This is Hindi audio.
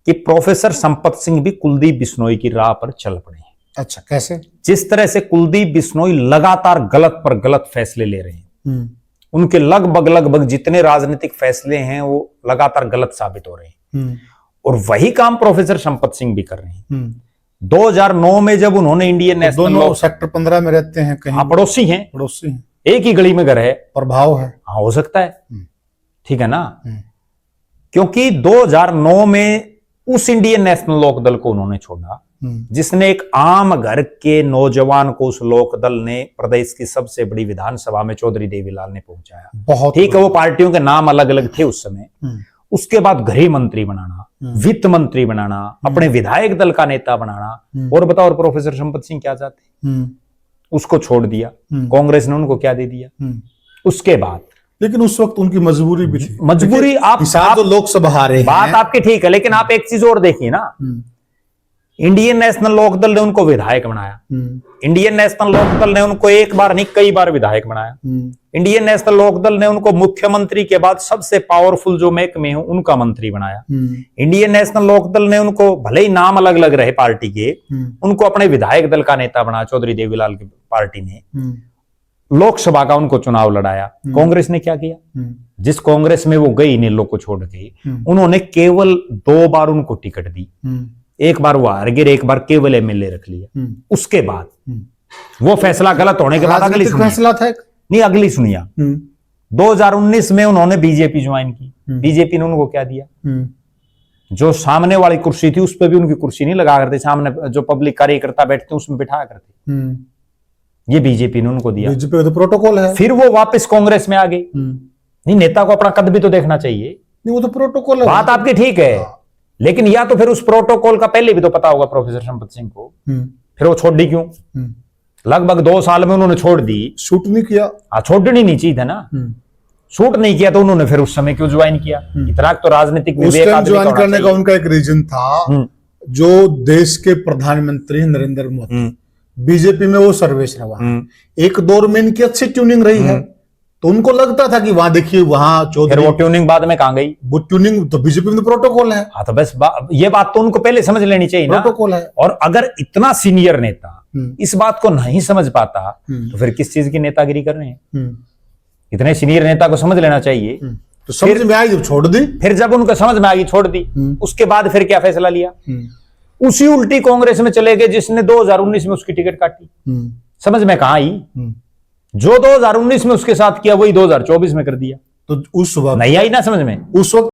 कि प्रोफेसर संपत सिंह भी कुलदीप बिश्नोई की राह पर चल पड़े हैं। अच्छा, कैसे? जिस तरह से कुलदीप बिश्नोई लगातार गलत पर गलत फैसले ले रहे हैं, उनके लगभग जितने राजनीतिक फैसले हैं वो लगातार गलत साबित हो रहे हैं, और वही काम प्रोफेसर संपत सिंह भी कर रहे हैं। 2009 में जब उन्होंने इंडियन नेशनल दोनों सेक्टर 15 में रहते हैं, कहीं पड़ोसी हैं, एक ही गली में घर है, प्रभाव है। हाँ, हो सकता है, ठीक है ना। क्योंकि 2009 में उस इंडियन नेशनल लोकदल को उन्होंने छोड़ा जिसने एक आम घर के नौजवान को उस लोकदल ने प्रदेश की सबसे बड़ी विधानसभा में चौधरी देवीलाल ने पहुंचाया। बहुत ठीक है, वो पार्टियों के नाम अलग अलग थे उस समय। उसके बाद गृह मंत्री बनाना, वित्त मंत्री बनाना, अपने विधायक दल का नेता बनाना, और बताओ और प्रोफेसर संपत सिंह क्या चाहते? उसको छोड़ दिया, कांग्रेस ने उनको क्या दे दिया। उसके बाद लेकिन उस वक्त उनकी मजबूरी भी थी। मजबूरी आप तो लोकसभा हारे, बात आपकी ठीक है, लेकिन आप एक चीज और देखिए ना, इंडियन नेशनल लोकदल ने उनको विधायक बनाया, इंडियन नेशनल लोकदल ने उनको एक बार नहीं कई बार विधायक बनाया, इंडियन नेशनल लोकदल ने उनको मुख्यमंत्री के बाद सबसे पावरफुल जो महकमे हैं उनका मंत्री बनाया, इंडियन नेशनल लोकदल ने उनको भले ही नाम अलग अलग रहे पार्टी के, उनको अपने विधायक दल का नेता बनाया। चौधरी देवीलाल की पार्टी ने लोकसभा का उनको चुनाव लड़ाया। कांग्रेस ने क्या किया? जिस कांग्रेस में वो गई नीलों को छोड़ के, उन्होंने केवल 2 बार उनको टिकट दी, एक बार वो हार गए, एक बार केवल एमएलए रख लिया। उसके बाद वो फैसला गलत होने के बाद अगली फैसला था नहीं, अगली सुनिया 2019 में उन्होंने बीजेपी ज्वाइन की। बीजेपी ने उनको क्या दिया? जो सामने वाली कुर्सी थी उस पर भी उनकी कुर्सी नहीं लगा करते, सामने जो पब्लिक कार्यकर्ता बैठते उसमें बिठाया करते, ये बीजेपी ने उनको दिया। बीजेपी का तो प्रोटोकॉल है। फिर वो वापस कांग्रेस में आ गई। नहीं, नेता को अपना कद भी तो देखना चाहिए। नहीं, वो तो प्रोटोकॉल है। बात आपकी ठीक है, लेकिन या तो फिर उस प्रोटोकॉल का पहले भी तो पता होगा प्रोफेसर संपत सिंह को, फिर वो छोड़ दी क्यों? लगभग 2 साल में उन्होंने छोड़ दी। शूट नहीं किया। छोड़नी नहीं चाहिए था ना, शूट नहीं किया तो उन्होंने फिर उस समय क्यों ज्वाइन किया? इतना तो राजनीतिक विवेक ज्वाइन करने का उनका एक रीजन था, जो देश के प्रधानमंत्री नरेंद्र मोदी, बीजेपी में वो सर्वेश रहा, एक दौर में इनकी अच्छी ट्यूनिंग रही है, तो उनको लगता था कि वहां देखिए वहां चौधरी। वो ट्यूनिंग बाद में कहां गई? वो ट्यूनिंग तो बीजेपी में प्रोटोकॉल है। हाँ, तो बस ये बात तो उनको पहले समझ लेनी चाहिए ना, प्रोटोकॉल है। और अगर इतना सीनियर नेता इस बात को नहीं समझ पाता तो फिर किस चीज की नेतागिरी कर रहे हैं? इतने सीनियर नेता को समझ लेना चाहिए। तो समझ में आई, जब छोड़ दी, फिर जब उनको समझ में आ गई छोड़ दी, उसके बाद फिर क्या फैसला लिया? उसी उल्टी कांग्रेस में चले गए जिसने 2019 में उसकी टिकट काटी। समझ में कहां आई? जो 2019 में उसके साथ किया वही 2024 में कर दिया। तो उस वक्त नहीं आई ना समझ में। उस वक्त